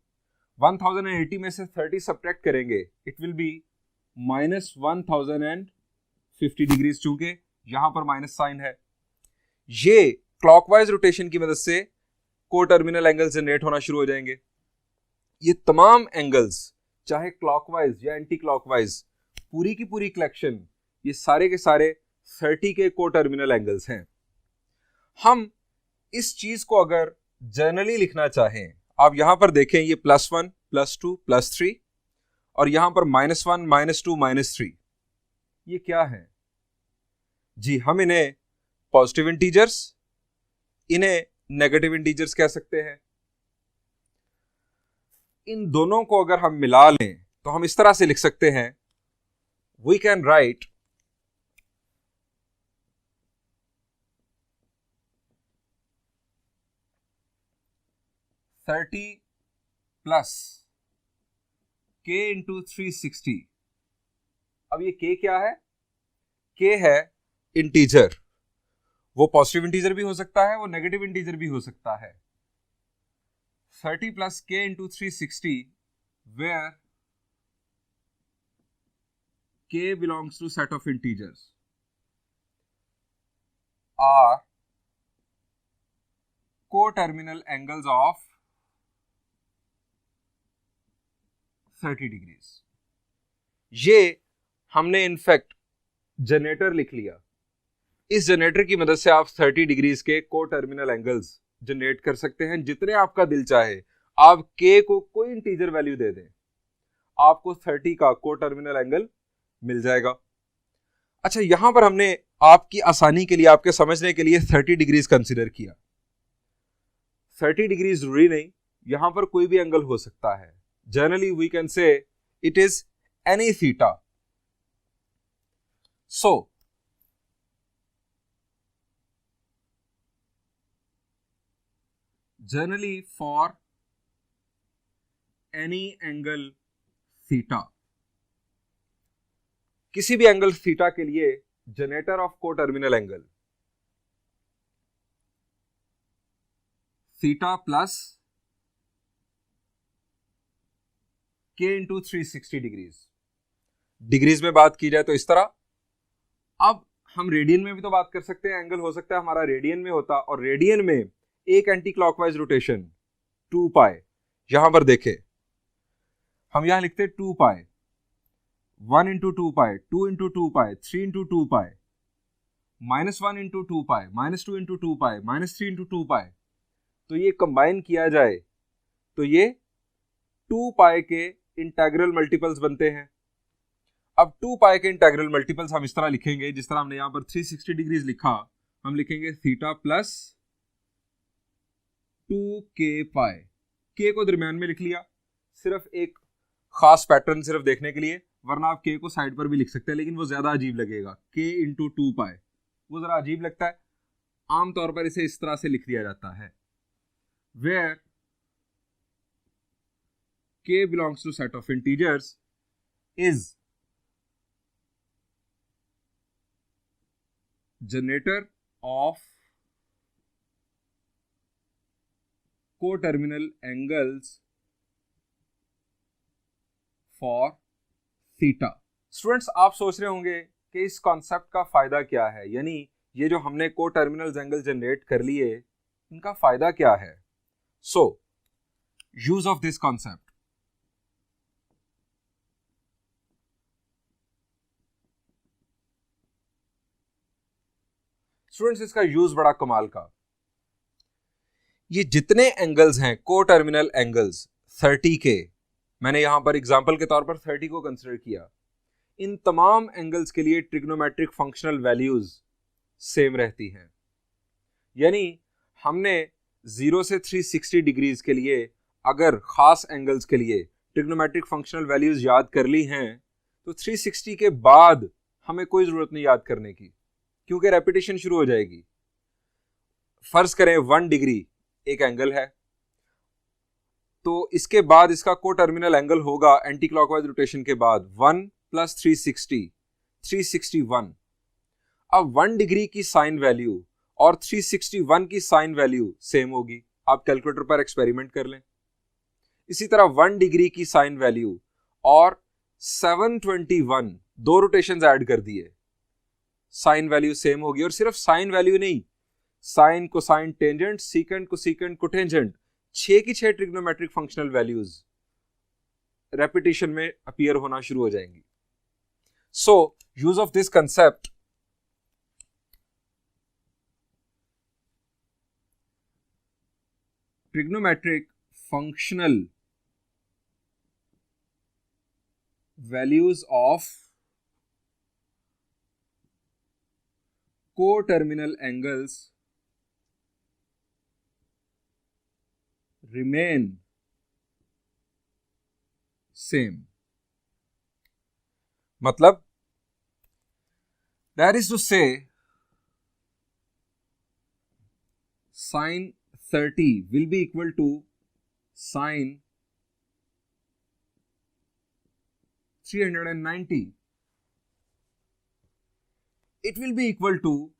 1080 में से 30 सब्ट्रैक्ट करेंगे इट विल बी -1050 डिग्रीज, चूंकि यहां पर माइनस साइन है। ये क्लॉकवाइज रोटेशन की मदद से को टर्मिनल एंगल्स जनरेट होना शुरू हो जाएंगे। ये तमाम एंगल्स चाहे क्लॉकवाइज या एंटी क्लॉकवाइज, पूरी की पूरी कलेक्शन, ये सारे के सारे 30 के को टर्मिनल एंगल्स हैं। हम इस चीज को अगर जनरली लिखना चाहें, आप यहां पर देखें ये +1, +2, +3 और यहां पर -1, -2, -3, ये क्या है जी? हम इन्हें पॉजिटिव इंटीजर्स, इन्हें नेगेटिव इंटीजर्स कह सकते हैं। इन दोनों को अगर हम मिला लें तो हम इस तरह से लिख सकते हैं, we can write (30 plus k into 360). अब ये k क्या है? k है इंटीजर। वो पॉजिटिव इंटीजर भी हो सकता है, वो नेगेटिव इंटीजर भी हो सकता है। 30 plus k into 360 where k belongs to set of integers are co-terminal angles of 30 degrees। ये हमने इनफैक्ट जनरेटर लिख लिया। इस जनरेटर की मदद से आप 30 डिग्रीज के को टर्मिनल एंगल्स जनरेट कर सकते हैं, जितने आपका दिल चाहे। आप k को कोई इंटीजर वैल्यू दे दें, आपको 30 का को टर्मिनल एंगल मिल जाएगा। अच्छा, यहां पर हमने आपकी आसानी के लिए, आपके समझने के लिए 30 डिग्रीज कंसीडर किया। 30 डिग्री जरूरी नहीं, यहां पर कोई भी एंगल हो सकता है। Generally we can say it is any theta. So generally for any angle theta. किसी भी एंगल थीटा के लिए generator of coterminal angle theta plus k into 360 degrees में बात की जाए तो इस तरह। अब हम रेडियन में भी तो बात कर सकते हैं, एंगल हो सकता है हमारा रेडियन में होता, और रेडियन में एक एंटी क्लॉकवाइज रोटेशन 2 पाई। यहां पर देखें, हम यहां लिखते हैं 2 पाई, 1 इंटू 2 पाई, 2 इंटू 2 पाई, 3 इंटू 2 पाई, -1 इंटू 2 पाई, -2 इंटू 2 पाई, -3 इंटू 2 पाई। तो ये कंबाइन किया जाए तो ये 2 पाई के इंटेग्रल मल्टीपल्स बनते हैं। अब 2 पाई के इंटेग्रल मल्टीपल्स हम इस तरह लिखेंगे, जिस तरह हमने यहां पर 360 डिग्रीज लिखा, हम लिखेंगे थीटा प्लस 2k पाई। के को दरम्यान में लिख लिया, सिर्फ एक खास पैटर्न सिर्फ देखने के लिए, वरना आप के को साइड पर भी लिख सकते हैं, लेकिन वो ज्यादा अजीब लगेगा। के इंटू 2 पाई वो जरा अजीब लगता है, आमतौर पर इसे इस तरह से लिख दिया जाता है, where k belongs to set of integers is generator of coterminal angles for theta। Students, आप सोच रहे होंगे कि इस कॉन्सेप्ट का फायदा क्या है, यानी ये जो हमने कोटर्मिनल एंगल जनरेट कर लिए, इनका फायदा क्या है। So use of this concept. Students, इसका यूज बड़ा कमाल का। ये जितने एंगल्स हैं कोटर्मिनल एंगल्स 30 के, मैंने यहां पर एग्जांपल के तौर पर 30 को कंसीडर किया, इन तमाम एंगल्स के लिए ट्रिग्नोमेट्रिक फंक्शनल वैल्यूज सेम रहती हैं। यानी हमने 0 से 360 डिग्रीज के लिए अगर खास एंगल्स के लिए ट्रिग्नोमेट्रिक फंक्शनल वैल्यूज याद कर ली हैं, तो 360 के बाद हमें कोई जरूरत नहीं याद करने की, क्योंकि रेपिटेशन शुरू हो जाएगी। फर्ज करें 1 डिग्री एक एंगल है, तो इसके बाद इसका कोटर्मिनल एंगल होगा एंटी क्लॉकवाइज रोटेशन के बाद 1 प्लस 360, 361। अब 1 डिग्री की साइन वैल्यू और 361 की साइन वैल्यू सेम होगी, आप कैलकुलेटर पर एक्सपेरिमेंट कर लें। इसी तरह 1 डिग्री की साइन वैल्यू और 721, 2 रोटेशंस ऐड कर दिए, साइन वैल्यू सेम होगी। और सिर्फ साइन वैल्यू नहीं, sine, cosine, tangent, secant, cosecant, cotangent, 6 की 6 ट्रिग्नोमेट्रिक फंक्शनल वैल्यूज रेपिटेशन में अपीयर होना शुरू हो जाएंगी। So use of this concept, trigonometric functional values of coterminal angles remain same। मतलब that is to say sin 30 will be equal to sin 390। it will be equal to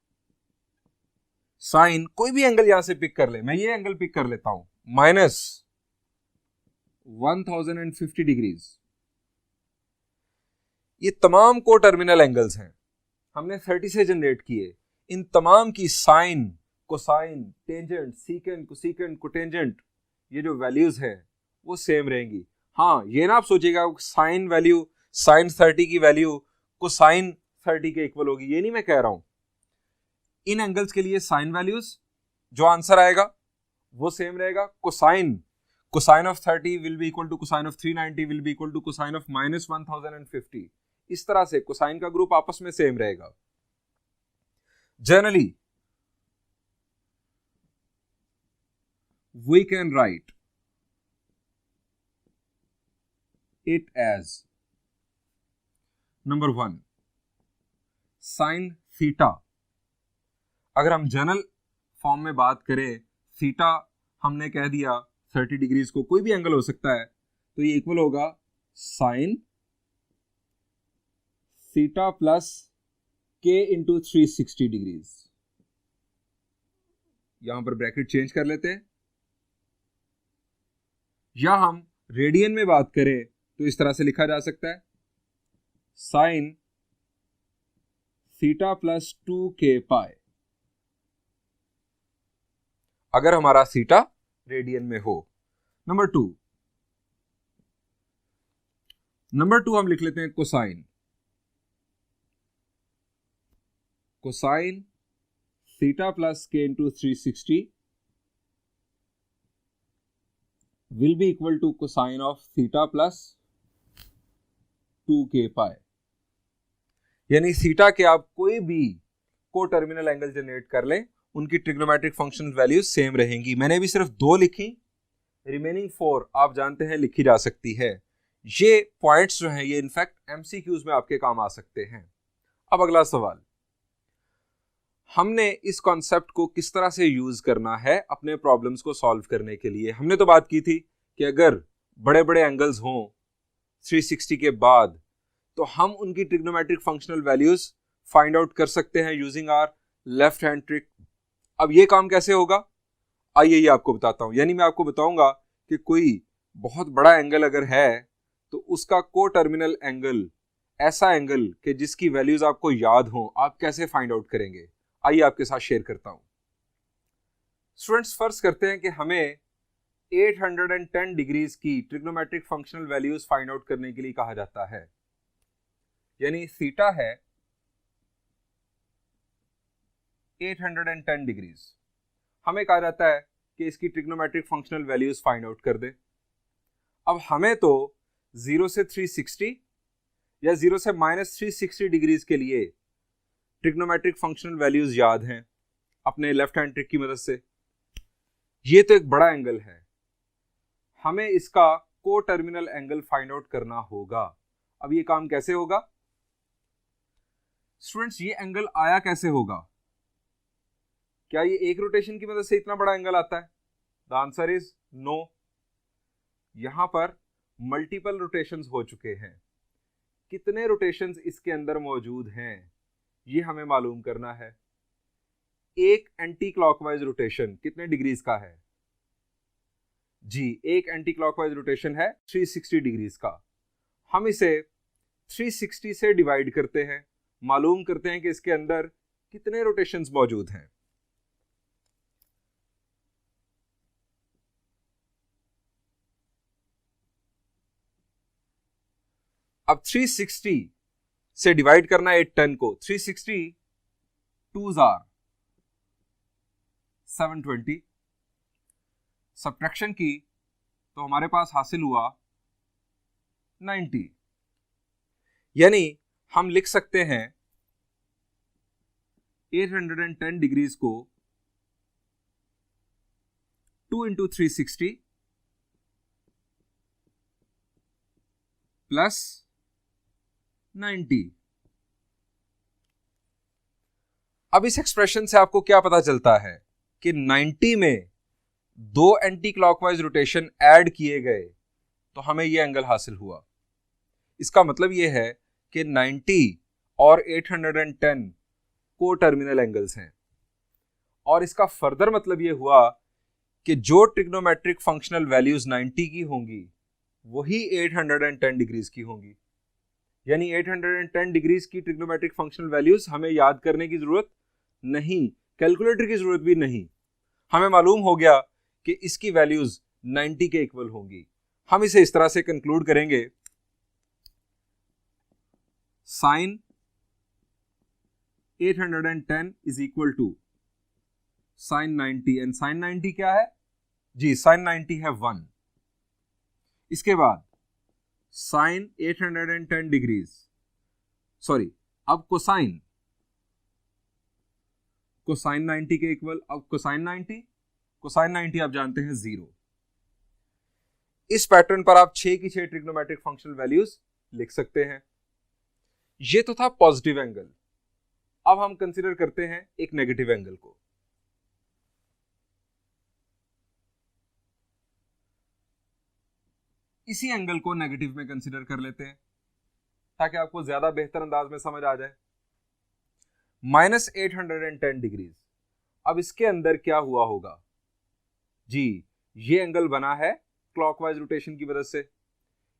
sin, कोई भी angle यहां से pick कर ले, मैं ये angle pick कर लेता हूं, -1050 डिग्रीज। ये तमाम कोटर्मिनल एंगल्स हैं, हमने 30 से जनरेट किए, इन तमाम की sine, cosine, tangent, secant, cosecant, cotangent, ये जो वैल्यूज हैं वो सेम रहेंगी। हाँ, ये ना आप सोचिएगा साइन वैल्यू, साइन 30 की वैल्यू कोसाइन 30 के इक्वल होगी, ये नहीं मैं कह रहा हूं। इन एंगल्स के लिए साइन वैल्यूज, जो आंसर आएगा वो सेम रहेगा। Cosine of 30 will be equal to cosine of 390 will be equal to cosine of -1050। इस तरह से कोसाइन का ग्रुप आपस में सेम रहेगा। Generally we can write it as number 1 sine theta. अगर हम जनरल फॉर्म में बात करें, थीटा हमने कह दिया 30 डिग्रीज को, कोई भी एंगल हो सकता है, तो ये इक्वल होगा sine theta plus k into 360 degrees. यहां पर ब्रैकेट चेंज कर लेते हैं, या हम रेडियन में बात करें तो इस तरह से लिखा जा सकता है साइन थीटा प्लस 2k पाई, अगर हमारा थीटा रेडियन में हो। नंबर टू हम लिख लेते हैं cosine theta plus k into 360 will be equal to cosine of theta plus 2k पाई। यानी थीटा के आप कोई भी को टर्मिनल एंगल जनरेट कर लें, उनकी ट्रिग्नोमेट्रिक फंक्शनल वैल्यूज सेम रहेंगी। मैंने भी सिर्फ 2 लिखी, रिमेनिंग 4 आप जानते हैं लिखी जा सकती है। ये पॉइंट्स जो हैं ये इनफैक्ट एमसीक्यूज में आपके काम आ सकते हैं। अब अगला सवाल, हमने इस कॉन्सेप्ट को किस तरह से यूज करना है अपने प्रॉब्लम्स को सॉल्व करने के लिए। हमने तो बात की थी कि अगर बड़े बड़े एंगल्स हों 360 के बाद तो हम उनकी trigonometric functional values find out कर सकते हैं using our left hand trick. अब ये काम कैसे होगा, आइए ये आपको बताता हूं। यानी मैं आपको बताऊंगा कि कोई बहुत बड़ा एंगल अगर है तो उसका को टर्मिनल एंगल, ऐसा एंगल कि जिसकी वैल्यूज आपको याद हो, आप कैसे फाइंड आउट करेंगे। आइए आपके साथ शेयर करता हूं। स्टूडेंट्स, फर्ज करते हैं कि हमें 810 डिग्रीज की trigonometric functional values find out करने के लिए कहा जाता है। यानी थीटा है 810 डिग्रीज, हमें कहा जाता है कि इसकी trigonometric functional values find out कर दे। अब हमें तो 0 से 360 या 0 से -360 डिग्रीज के लिए ट्रिग्नोमेट्रिक फंक्शनल वैल्यूज याद हैं अपने लेफ्ट हैंड ट्रिक की मदद से। ये तो एक बड़ा एंगल है, हमें इसका को टर्मिनल एंगल फाइंड आउट करना होगा। अब ये काम कैसे होगा स्टूडेंट्स, ये एंगल आया कैसे होगा? क्या ये एक रोटेशन की मदद से इतना बड़ा एंगल आता है? The answer is no. यहां पर मल्टीपल रोटेशंस हो चुके हैं। कितने रोटेशंस इसके अंदर मौजूद हैं ये हमें मालूम करना है। एक एंटी क्लॉकवाइज रोटेशन कितने डिग्रीज का है? जी, एक एंटी क्लॉकवाइज रोटेशन है 360 डिग्रीज का। हम इसे 360 से डिवाइड करते हैं, मालूम करते हैं कि इसके अंदर कितने रोटेशंस मौजूद हैं। अब 360 से डिवाइड करना है 10 को। 360 2s are 720, सब्ट्रैक्शन की तो हमारे पास हासिल हुआ 90। यानी हम लिख सकते हैं 810 डिग्रीज को 2 इंटू 360 प्लस 90। अब इस एक्सप्रेशन से आपको क्या पता चलता है कि 90 में 2 एंटी क्लॉकवाइज रोटेशन ऐड किए गए तो हमें यह एंगल हासिल हुआ। इसका मतलब यह है कि 90 और 810 को टर्मिनल एंगल्स हैं, और इसका फर्दर मतलब यह हुआ कि जो ट्रिग्नोमेट्रिक फंक्शनल वैल्यूज 90 की होंगी वही 810 डिग्रीज की होंगी। यानी 810 डिग्रीज की ट्रिग्नोमेट्रिक फंक्शनल वैल्यूज हमें याद करने की जरूरत नहीं, कैलकुलेटर की जरूरत भी नहीं। हमें मालूम हो गया कि इसकी वैल्यूज 90 के इक्वल होंगी। हम इसे इस तरह से कंक्लूड करेंगे, sine 810 is equal to sine 90, and sine 90 क्या है? जी, साइन 90 है 1। इसके बाद साइन 810 डिग्रीज, सॉरी, अब कोसाइन 90 के इक्वल। अब कोसाइन 90 आप जानते हैं 0। इस पैटर्न पर आप 6 की 6 ट्रिग्नोमेट्रिक फंक्शनल वैल्यूज लिख सकते हैं। ये तो था पॉजिटिव एंगल। अब हम कंसीडर करते हैं एक नेगेटिव एंगल को। इसी एंगल को नेगेटिव में कंसीडर कर लेते हैं ताकि आपको ज्यादा बेहतर अंदाज में समझ आ जाए। -810 डिग्रीज। अब इसके अंदर क्या हुआ होगा जी, ये एंगल बना है क्लॉकवाइज रोटेशन की वजह से।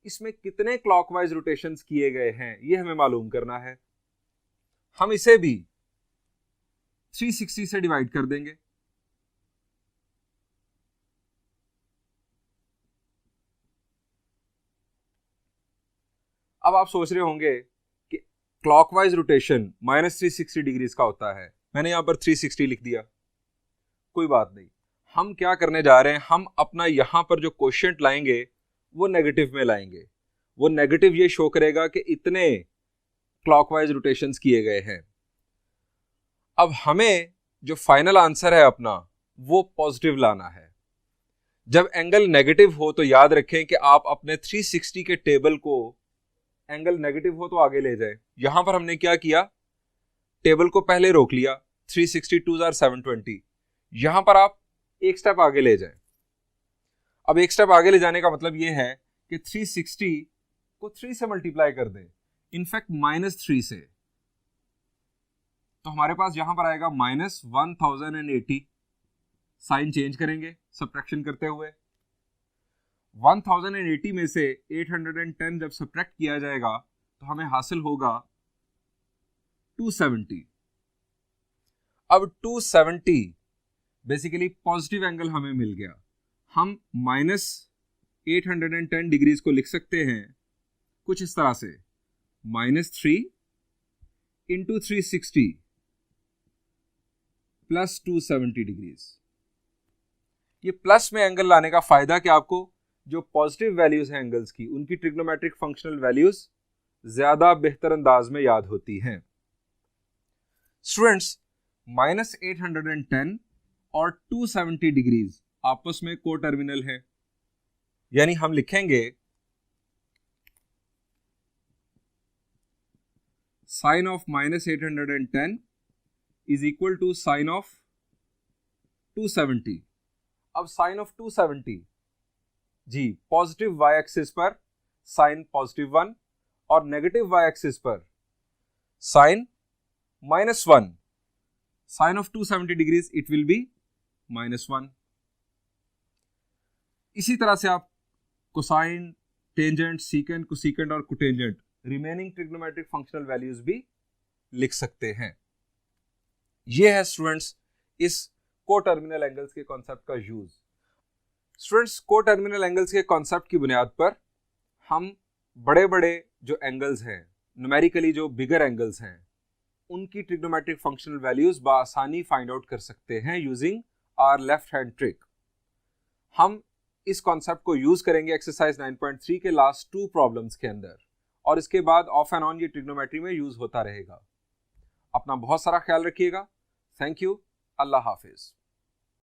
इसमें कितने क्लॉकवाइज रोटेशंस किए गए हैं ये हमें मालूम करना है। हम इसे भी 360 से डिवाइड कर देंगे। अब आप सोच रहे होंगे कि क्लॉकवाइज रोटेशन -360 डिग्रीज का होता है, मैंने यहां पर 360 लिख दिया। कोई बात नहीं, हम क्या करने जा रहे हैं, हम अपना यहां पर जो कोशेंट लाएंगे वो नेगेटिव में लाएंगे। वो नेगेटिव ये शो करेगा कि इतने क्लॉकवाइज रोटेशंस किए गए हैं। अब हमें जो फाइनल आंसर है अपना वो पॉजिटिव लाना है। जब एंगल नेगेटिव हो तो याद रखें कि आप अपने 360 के टेबल को, एंगल नेगेटिव हो तो आगे ले जाए। यहां पर हमने क्या किया, टेबल को पहले रोक लिया, 360 2 आर 720। यहां पर आप एक स्टेप आगे ले जाए। अब एक स्टेप आगे ले जाने का मतलब यह है कि 360 को 3 से मल्टीप्लाई कर दें, इनफैक्ट -3 से, तो हमारे पास यहां पर आएगा -1080। साइन चेंज करेंगे सब्ट्रैक्शन करते हुए। 1080 में से 810 जब सब्ट्रैक्ट किया जाएगा तो हमें हासिल होगा 270। अब 270 बेसिकली पॉजिटिव एंगल हमें मिल गया। हम -810 डिग्रीज को लिख सकते हैं कुछ इस तरह से, -3 इंटू 360 प्लस 270 डिग्रीज। ये प्लस में एंगल लाने का फायदा कि आपको जो पॉजिटिव वैल्यूज हैं एंगल्स की, उनकी ट्रिग्नोमेट्रिक फंक्शनल वैल्यूज ज्यादा बेहतर अंदाज में याद होती हैं। स्टूडेंट्स, -810 और 270 डिग्रीज आपस में को टर्मिनल है, यानी हम लिखेंगे sine of -810 is equal to sine of 270। अब साइन ऑफ 270 जी, पॉजिटिव वाई एक्सिस पर साइन +1 और नेगेटिव वाई एक्सिस पर sine -1। Sine of 270 degrees it will be -1। इसी तरह से आप कोसाइन, टेंजेंट, सीकेंट, कोसिकेंट और cotangent remaining trigonometric functional values भी लिख सकते हैं। यह है स्टूडेंट्स इस को टर्मिनल एंगल्स के कॉन्सेप्ट का यूज। स्टूडेंट्स, को टर्मिनल एंगल्स के कॉन्सेप्ट की बुनियाद पर हम बड़े बड़े जो एंगल्स हैं, न्यूमेरिकली जो बिगर एंगल्स हैं, उनकी ट्रिग्नोमेट्रिक फंक्शनल वैल्यूज बआसानी फाइंड आउट कर सकते हैं using our left hand trick. हम इस कॉन्सेप्ट को यूज करेंगे एक्सरसाइज 9.3 के लास्ट 2 प्रॉब्लम्स के अंदर, और इसके बाद ऑफ एंड ऑन ये ट्रिग्नोमेट्री में यूज होता रहेगा। अपना बहुत सारा ख्याल रखिएगा। Thank you. Allah Hafiz.